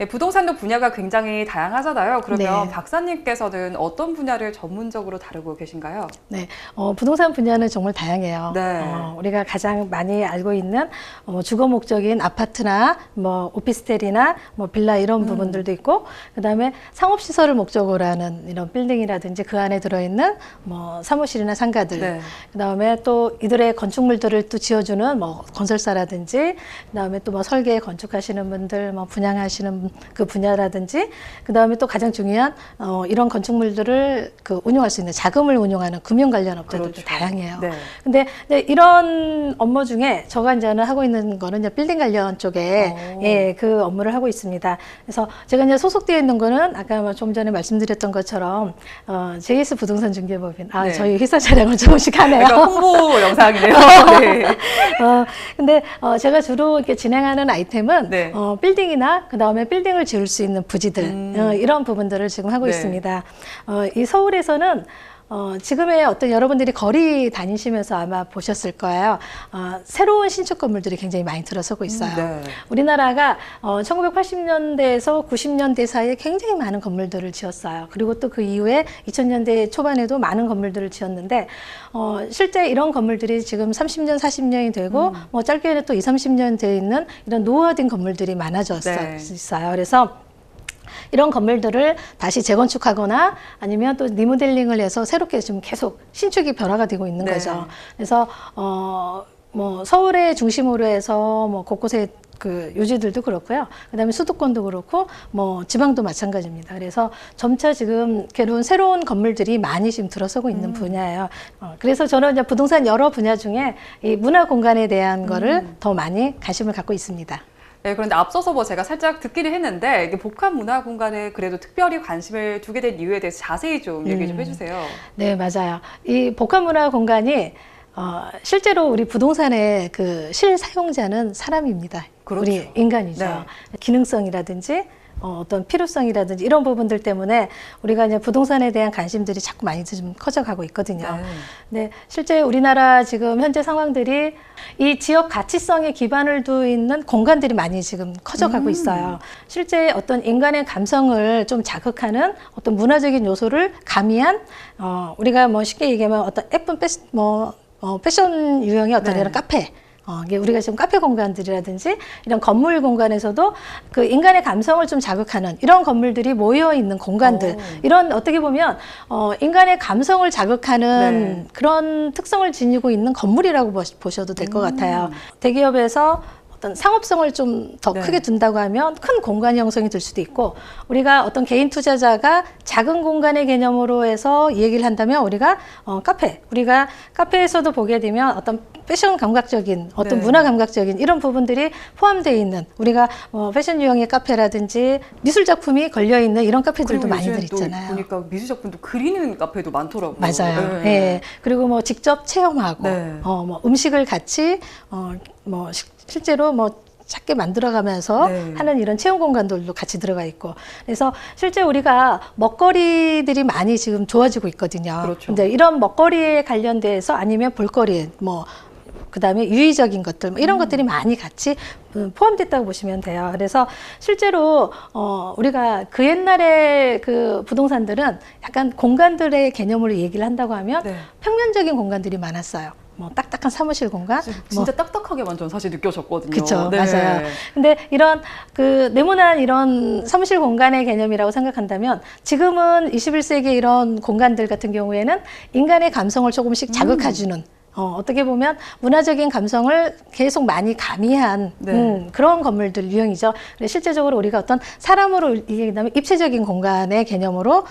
네, 부동산도 분야가 굉장히 다양하잖아요. 그러면 네. 박사님께서는 어떤 분야를 전문적으로 다루고 계신가요? 네, 부동산 분야는 정말 다양해요. 네. 우리가 가장 많이 알고 있는 주거 목적인 아파트나 뭐 오피스텔이나 뭐 빌라 이런 부분들도 있고, 그다음에 상업시설을 목적으로 하는 이런 빌딩이라든지 그 안에 들어있는 뭐 사무실이나 상가들, 네. 그다음에 또 이들의 건축물들을 또 지어주는 뭐 건설사라든지, 그다음에 또 뭐 설계 건축하시는 분들, 뭐 분양하시는 그 분야라든지, 그다음에 또 가장 중요한 이런 건축물들을 그 운용할 수 있는 자금을 운용하는 금융 관련 업체들도 그렇죠. 다양해요. 네. 근데 이제 이런 업무 중에 제가 이제는 하고 있는 거는 이제 빌딩 관련 쪽에 예, 그 업무를 하고 있습니다. 그래서 제가 이제 소속되어 있는 거는 아까 뭐 좀 전에 말씀드렸던 것처럼 JS 부동산 중개법인. 네. 저희 회사 촬영을 조금씩 하네요. 약간 홍보 영상이네요. 네. 근데 제가 주로 이렇게 진행하는 아이템은 네. 빌딩이나 그 다음에 빌딩을 지을 수 있는 부지들 이런 부분들을 지금 하고 네. 있습니다. 이 서울에서는 지금의 어떤 여러분들이 거리 다니시면서 아마 보셨을 거예요. 새로운 신축 건물들이 굉장히 많이 들어서고 있어요. 네. 우리나라가 1980년대에서 90년대 사이에 굉장히 많은 건물들을 지었어요. 그리고 또 그 이후에 2000년대 초반에도 많은 건물들을 지었는데 실제 이런 건물들이 지금 30년, 40년이 되고 뭐 짧게는 또 20, 30년 돼 있는 이런 노후화된 건물들이 많아졌어요. 네. 그래서 이런 건물들을 다시 재건축하거나 아니면 또 리모델링을 해서 새롭게 지금 계속 신축이 변화가 되고 있는 네. 거죠. 그래서 뭐 서울의 중심으로 해서 뭐 곳곳에 그 요지들도 그렇고요. 그다음에 수도권도 그렇고 뭐 지방도 마찬가지입니다. 그래서 점차 지금 새로운 건물들이 많이 지금 들어서고 있는 분야예요. 그래서 저는 이제 부동산 여러 분야 중에 이 문화 공간에 대한 거를 더 많이 관심을 갖고 있습니다. 네, 그런데 앞서서 뭐 제가 살짝 듣기는 했는데 이게 복합 문화 공간에 그래도 특별히 관심을 두게 된 이유에 대해서 자세히 좀 얘기 좀 해주세요. 네, 맞아요. 이 복합 문화 공간이 실제로 우리 부동산의 그 실사용자는 사람입니다. 그렇죠. 우리 인간이죠. 네. 기능성이라든지 어떤 필요성이라든지 이런 부분들 때문에 우리가 이제 부동산에 대한 관심들이 자꾸 많이 좀 커져가고 있거든요. 네. 근데 실제 우리나라 지금 현재 상황들이 이 지역 가치성에 기반을 두고 있는 공간들이 많이 지금 커져가고 있어요. 실제 어떤 인간의 감성을 좀 자극하는 어떤 문화적인 요소를 가미한 우리가 뭐 쉽게 얘기하면 어떤 예쁜 패션 유형의 어떤 네. 이런 카페. 이게 우리가 지금 카페 공간들이라든지 이런 건물 공간에서도 그 인간의 감성을 좀 자극하는 이런 건물들이 모여 있는 공간들, 이런 어떻게 보면 인간의 감성을 자극하는 네. 그런 특성을 지니고 있는 건물이라고 보셔도 될 것 같아요. 대기업에서 어떤 상업성을 좀 더 네. 크게 둔다고 하면 큰 공간 형성이 될 수도 있고, 우리가 어떤 개인 투자자가 작은 공간의 개념으로 해서 얘기를 한다면 우리가 우리가 카페에서도 보게 되면 어떤 패션 감각적인 어떤 네. 문화 감각적인 이런 부분들이 포함되어 있는, 우리가 패션 유형의 카페라든지 미술 작품이 걸려 있는 이런 카페들도 그리고 많이들 요즘엔 또 있잖아요. 보니까 미술 작품도 그리는 카페도 많더라고요. 맞아요. 네. 예. 그리고 뭐 직접 체험하고, 네. 뭐 음식을 같이, 실제로 작게 만들어가면서 네. 하는 이런 체험 공간들도 같이 들어가 있고. 그래서 실제 우리가 먹거리들이 많이 지금 좋아지고 있거든요. 그렇죠. 근데 이런 먹거리에 관련돼서 아니면 볼거리, 그다음에 유의적인 것들 이런 것들이 많이 같이 포함됐다고 보시면 돼요. 그래서 실제로 우리가 그 옛날에 그 부동산들은 약간 공간들의 개념으로 얘기를 한다고 하면 네. 평면적인 공간들이 많았어요. 딱딱한 사무실 공간, 진짜 딱딱하게만 전 사실 느껴졌거든요. 그렇죠, 네. 맞아요. 근데 이런 그 네모난 이런 사무실 공간의 개념이라고 생각한다면 지금은 21세기 이런 공간들 같은 경우에는 인간의 감성을 조금씩 자극해주는. 어떻게 보면 문화적인 감성을 계속 많이 가미한 네. 그런 건물들 유형이죠. 실제적으로 우리가 어떤 사람으로 얘기하면 입체적인 공간의 개념으로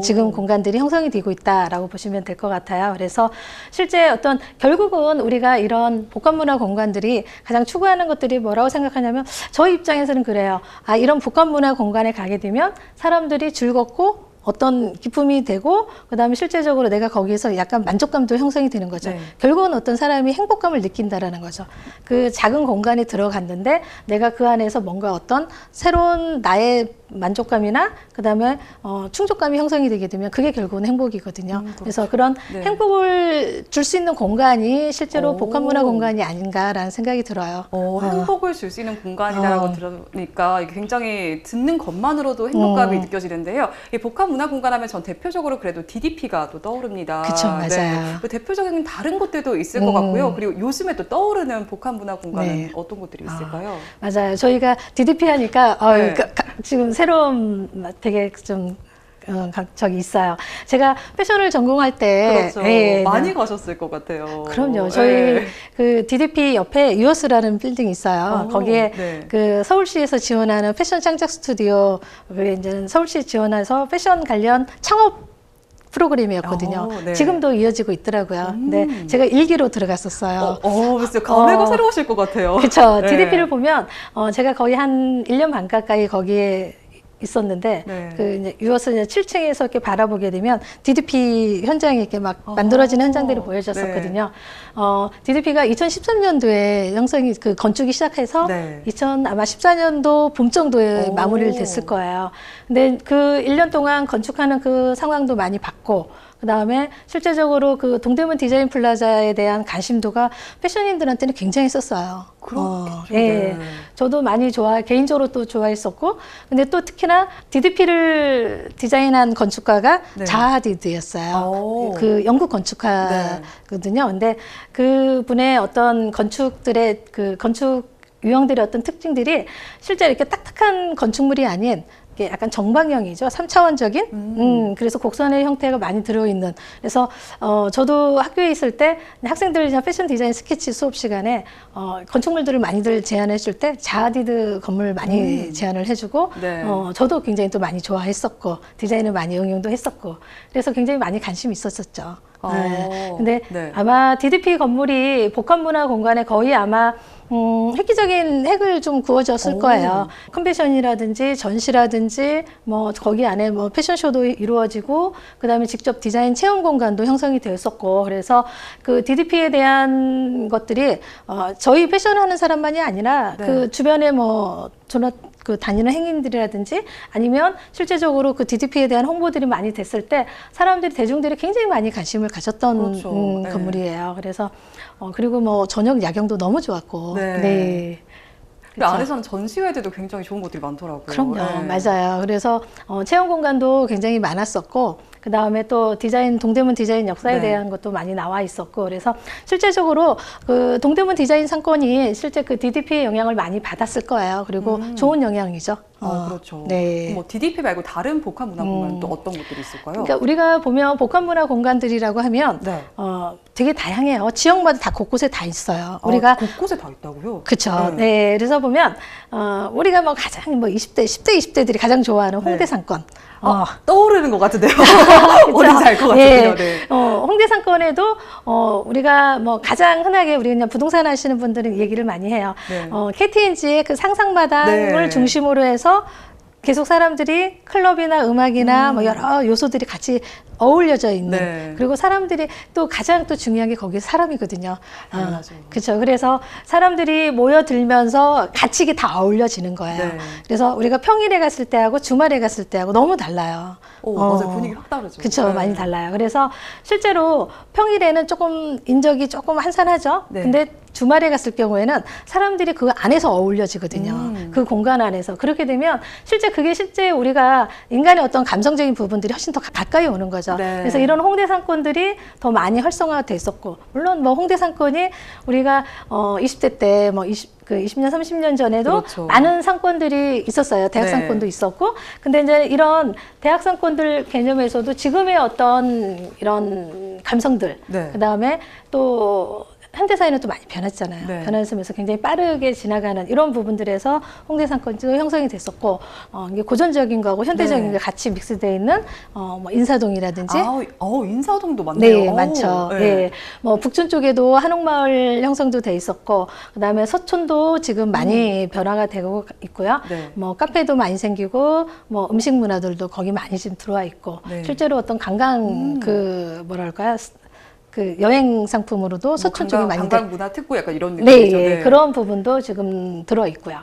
지금 공간들이 형성이 되고 있다라고 보시면 될 것 같아요. 그래서 실제 어떤 결국은 우리가 이런 복합문화 공간들이 가장 추구하는 것들이 뭐라고 생각하냐면 저희 입장에서는 그래요. 이런 복합문화 공간에 가게 되면 사람들이 즐겁고 어떤 기쁨이 되고 그다음에 실제적으로 내가 거기에서 약간 만족감도 형성이 되는 거죠. 네. 결국은 어떤 사람이 행복감을 느낀다라는 거죠. 그 작은 공간에 들어갔는데 내가 그 안에서 뭔가 어떤 새로운 나의 만족감이나 그다음에 충족감이 형성이 되게 되면 그게 결국은 행복이거든요. 그래서 그런 네. 행복을 줄 수 있는 공간이 실제로 오. 복합문화 공간이 아닌가라는 생각이 들어요. 행복을 줄 수 있는 공간이라고 들으니까 이게 굉장히 듣는 것만으로도 행복감이 느껴지는데요. 이 복합문화 공간 하면 전 대표적으로 그래도 DDP가 또 떠오릅니다. 그쵸, 맞아요. 네. 대표적인 다른 곳들도 있을 것 같고요. 그리고 요즘에 또 떠오르는 복합문화 공간은 네. 어떤 곳들이 있을까요? 맞아요. 저희가 DDP 하니까 네. 지금 새로운 되게 좀 저기 있어요. 제가 패션을 전공할 때 그렇죠. 예, 많이 가셨을 것 같아요. 그럼요. 저희 네. 그 DDP 옆에 유어스라는 빌딩이 있어요. 거기에 네. 그 서울시에서 지원하는 패션 창작 스튜디오, 그게 이제 서울시 지원해서 패션 관련 창업 프로그램이었거든요. 네. 지금도 이어지고 있더라고요. 근데 제가 일기로 들어갔었어요. 진짜 감회가 새로우실 것 같아요. 그렇죠. 네. DDP를 보면 제가 거의 한 1년 반 가까이 거기에 있었는데 네. 그 이제 유어스 7층에서 이렇게 바라보게 되면 DDP 현장이 이렇게 막 만들어지는 현장들이 보여졌었거든요. DDP가 2013년도에 형성이 그 건축이 시작해서 네. 아마 14년도 봄 정도에 오. 마무리를 됐을 거예요. 근데 그 1년 동안 건축하는 그 상황도 많이 봤고 그 다음에 실제적으로 그 동대문 디자인 플라자에 대한 관심도가 패셔닝들한테는 굉장히 컸어요. 그렇겠죠. 예. 네. 저도 많이 개인적으로 또 좋아했었고, 근데 또 특히나 DDP를 디자인한 건축가가 네. 자하 하디드였어요. 오. 그 영국 건축가거든요. 근데 그 분의 어떤 건축들의 그 건축 유형들의 어떤 특징들이 실제 이렇게 딱딱한 건축물이 아닌 이게 약간 정방형이죠. 3차원적인. 그래서 곡선의 형태가 많이 들어있는. 그래서 저도 학교에 있을 때 학생들 패션 디자인 스케치 수업 시간에 건축물들을 많이들 제안해 줄 때 자하디드 건물 많이 제안을 해주고 네. 저도 굉장히 또 많이 좋아했었고 디자인을 많이 응용도 했었고 그래서 굉장히 많이 관심이 있었었죠. 네. 근데 네. 아마 DDP 건물이 복합문화 공간에 거의 아마 획기적인 핵을 좀 구워졌을 거예요. 컨벤션이라든지 전시라든지 뭐 거기 안에 뭐 패션쇼도 이루어지고 그다음에 직접 디자인 체험 공간도 형성이 되었었고 그래서 그 DDP에 대한 것들이 저희 패션하는 사람만이 아니라 네. 그 주변에 뭐 그 다니는 행인들이라든지 아니면 실제적으로 그 DDP에 대한 홍보들이 많이 됐을 때 사람들이 대중들이 굉장히 많이 관심을 가졌던 그렇죠. 네. 건물이에요. 그래서 그리고 뭐 저녁 야경도 너무 좋았고 네. 근데 그쵸. 안에서는 전시회들도 굉장히 좋은 곳들이 많더라고요. 그럼요. 네. 맞아요. 그래서 체험 공간도 굉장히 많았었고 그 다음에 또 동대문 디자인 역사에 네. 대한 것도 많이 나와 있었고 그래서 실제적으로 그 동대문 디자인 상권이 실제 그 DDP의 영향을 많이 받았을 거예요. 그리고 좋은 영향이죠. 그렇죠. 네. 뭐 DDP 말고 다른 복합문화 공간은 또 어떤 곳들이 있을까요? 그러니까 우리가 보면 복합문화 공간들이라고 하면 네. 되게 다양해요. 지역마다 다 곳곳에 다 있어요. 우리가 곳곳에 다 있다고요? 그렇죠. 네. 그래서 보면 우리가 뭐 가장 뭐 10대, 20대들이 가장 좋아하는 홍대 네. 상권. 떠오르는 것 같은데요. 어딘지 알 것 같아요. 예. 네. 홍대 상권에도 우리가 뭐 가장 흔하게 우리 그냥 부동산 하시는 분들은 얘기를 많이 해요. 네. KTNG의 그 상상마당을 네. 중심으로 해서 계속 사람들이 클럽이나 음악이나 뭐 여러 요소들이 같이 어울려져 있는 네. 그리고 사람들이 또 가장 또 중요한 게 거기 사람이거든요. 당연하죠. 그렇죠. 그래서 사람들이 모여들면서 같이 이게 다 어울려지는 거예요. 네. 그래서 우리가 평일에 갔을 때하고 주말에 갔을 때하고 너무 달라요. 맞아요. 분위기 확 다르죠. 그렇죠. 네. 많이 달라요. 그래서 실제로 평일에는 조금 인적이 조금 한산하죠. 네. 근데 주말에 갔을 경우에는 사람들이 그 안에서 어울려지거든요. 그 공간 안에서. 그렇게 되면 실제 우리가 인간의 어떤 감성적인 부분들이 훨씬 더 가까이 오는 거죠. 네. 그래서 이런 홍대 상권들이 더 많이 활성화돼 있었고, 물론 뭐 홍대 상권이 우리가 20대 때 뭐 20년, 30년 전에도 그렇죠. 많은 상권들이 있었어요. 대학 네. 상권도 있었고. 근데 이제 이런 대학 상권들 개념에서도 지금의 어떤 이런 감성들, 네. 그 다음에 또 현대사회는 또 많이 변했잖아요. 네. 변했으면서 굉장히 빠르게 지나가는 이런 부분들에서 홍대 상권도 형성이 됐었고, 이게 고전적인 거하고 현대적인 네. 게 같이 믹스되어 있는 뭐 인사동이라든지. 인사동도 많네요. 네, 많죠. 네. 예. 뭐 북촌 쪽에도 한옥마을 형성도 돼 있었고, 그다음에 서촌도 지금 많이 변화가 되고 있고요. 네. 뭐 카페도 많이 생기고, 뭐 음식 문화들도 거기 많이 지금 들어와 있고, 네. 실제로 어떤 관광 그 뭐랄까요? 그 여행 상품으로도 서촌 쪽이 많이 관광 문화 특구 약간 이런 네, 느낌이죠. 예, 그런 부분도 지금 들어 있고요.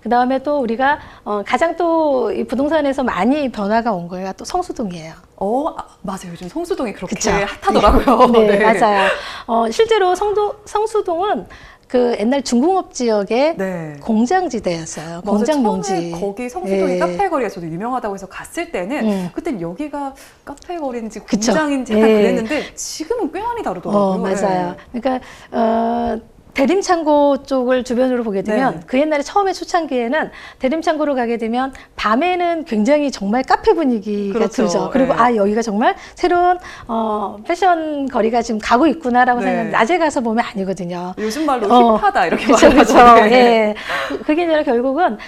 그 다음에 또 우리가 가장 또 이 부동산에서 많이 변화가 온 거가 또 성수동이에요. 맞아요. 요즘 성수동이 그렇게 그쵸? 핫하더라고요. 네, 맞아요. 실제로 성수동은 그 옛날 중공업 지역의 네. 공장지대였어요. 맞아요. 공장 처음에 용지. 거기 성수동이 예. 카페 거리가 저도 유명하다고 해서 갔을 때는 그땐 여기가 카페 거리인지 공장인지 약간 예. 그랬는데 지금은 꽤 많이 다르더라고요. 맞아요. 예. 그러니까 대림창고 쪽을 주변으로 보게 되면 네. 그 옛날에 처음에 초창기에는 대림창고로 가게 되면 밤에는 굉장히 정말 카페 분위기가 그렇죠. 들죠. 그리고 네. 여기가 정말 새로운 패션 거리가 지금 가고 있구나라고 네. 생각하면 낮에 가서 보면 아니거든요. 요즘 말로 힙하다 이렇게 그쵸, 말하죠. 그쵸. 네. 예. 그게 아니라 결국은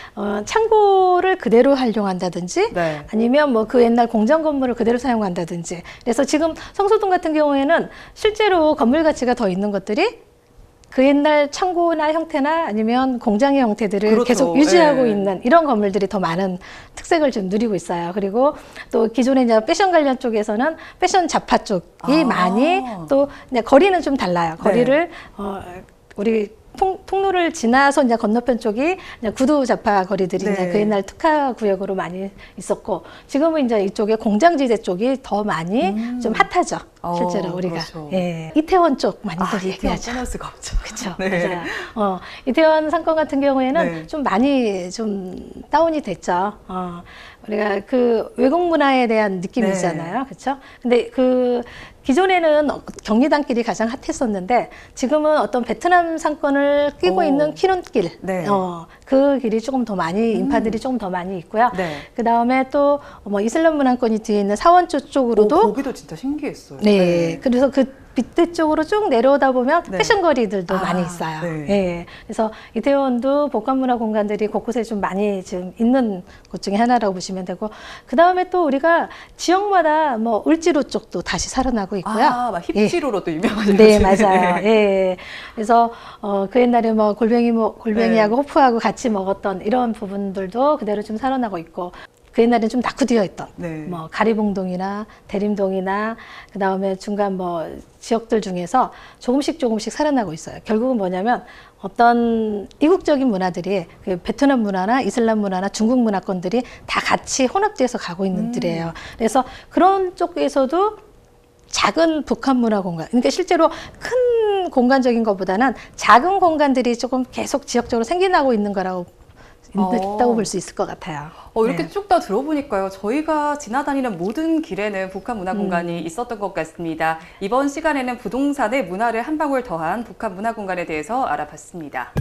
창고를 그대로 활용한다든지 네. 아니면 뭐 그 옛날 공장 건물을 그대로 사용한다든지. 그래서 지금 성수동 같은 경우에는 실제로 건물 가치가 더 있는 것들이 그 옛날 창고나 형태나 아니면 공장의 형태들을 그렇죠. 계속 유지하고 예. 있는 이런 건물들이 더 많은 특색을 좀 누리고 있어요. 그리고 또 기존에 이제 패션 관련 쪽에서는 패션 잡화 쪽이 많이 또 이제 거리는 좀 달라요. 거리를 우리 통로를 지나서 이제 건너편 쪽이 이제 구두 잡화 거리들이 네. 이제 그 옛날 특화 구역으로 많이 있었고 지금은 이제 이쪽에 공장지대 쪽이 더 많이 좀 핫하죠. 실제로 우리가 그렇죠. 예. 이태원 쪽 많이들 얘기하죠. 빼놓을 수가 없죠. 그렇죠. 네. 맞아요. 이태원 상권 같은 경우에는 네. 좀 많이 좀 다운이 됐죠. 우리가 그 외국 문화에 대한 느낌이 네. 있잖아요. 그렇죠? 근데 그 기존에는 경리단길이 가장 핫했었는데 지금은 어떤 베트남 상권을 끼고 있는 키론길, 네. 그 길이 조금 더 많이 인파들이 조금 더 많이 있고요. 네. 그 다음에 또 뭐 이슬람 문화권이 뒤에 있는 사원조 쪽으로도 거기도 진짜 신기했어요. 네. 그래서 그 밑에 쪽으로 쭉 내려오다 보면 네. 패션 거리들도 많이 있어요. 네. 예. 그래서 이태원도 복합문화 공간들이 곳곳에 좀 많이 지금 있는 곳 중에 하나라고 보시면 되고, 그 다음에 또 우리가 지역마다 뭐 을지로 쪽도 다시 살아나고 있고요. 막 힙지로로 또 유명하죠. 네, 요즘에. 맞아요. 예. 그래서 그 옛날에 뭐 골뱅이하고 호프하고 같이 먹었던 이런 부분들도 그대로 좀 살아나고 있고. 그 옛날에는 좀 낙후되어 있던 네. 뭐 가리봉동이나 대림동이나 그 다음에 중간 뭐 지역들 중에서 조금씩 살아나고 있어요. 결국은 뭐냐면 어떤 이국적인 문화들이 그 베트남 문화나 이슬람 문화나 중국 문화권들이 다 같이 혼합돼서 가고 있는 들이에요. 그래서 그런 쪽에서도 작은 북한 문화 공간, 그러니까 실제로 큰 공간적인 것보다는 작은 공간들이 조금 계속 지역적으로 생겨나고 있는 거라고 있다고 볼 수 있을 것 같아요. 이렇게 쭉 다 들어보니까요. 저희가 지나다니는 모든 길에는 북한 문화 공간이 있었던 것 같습니다. 이번 시간에는 부동산의 문화를 한 방울 더한 북한 문화 공간에 대해서 알아봤습니다.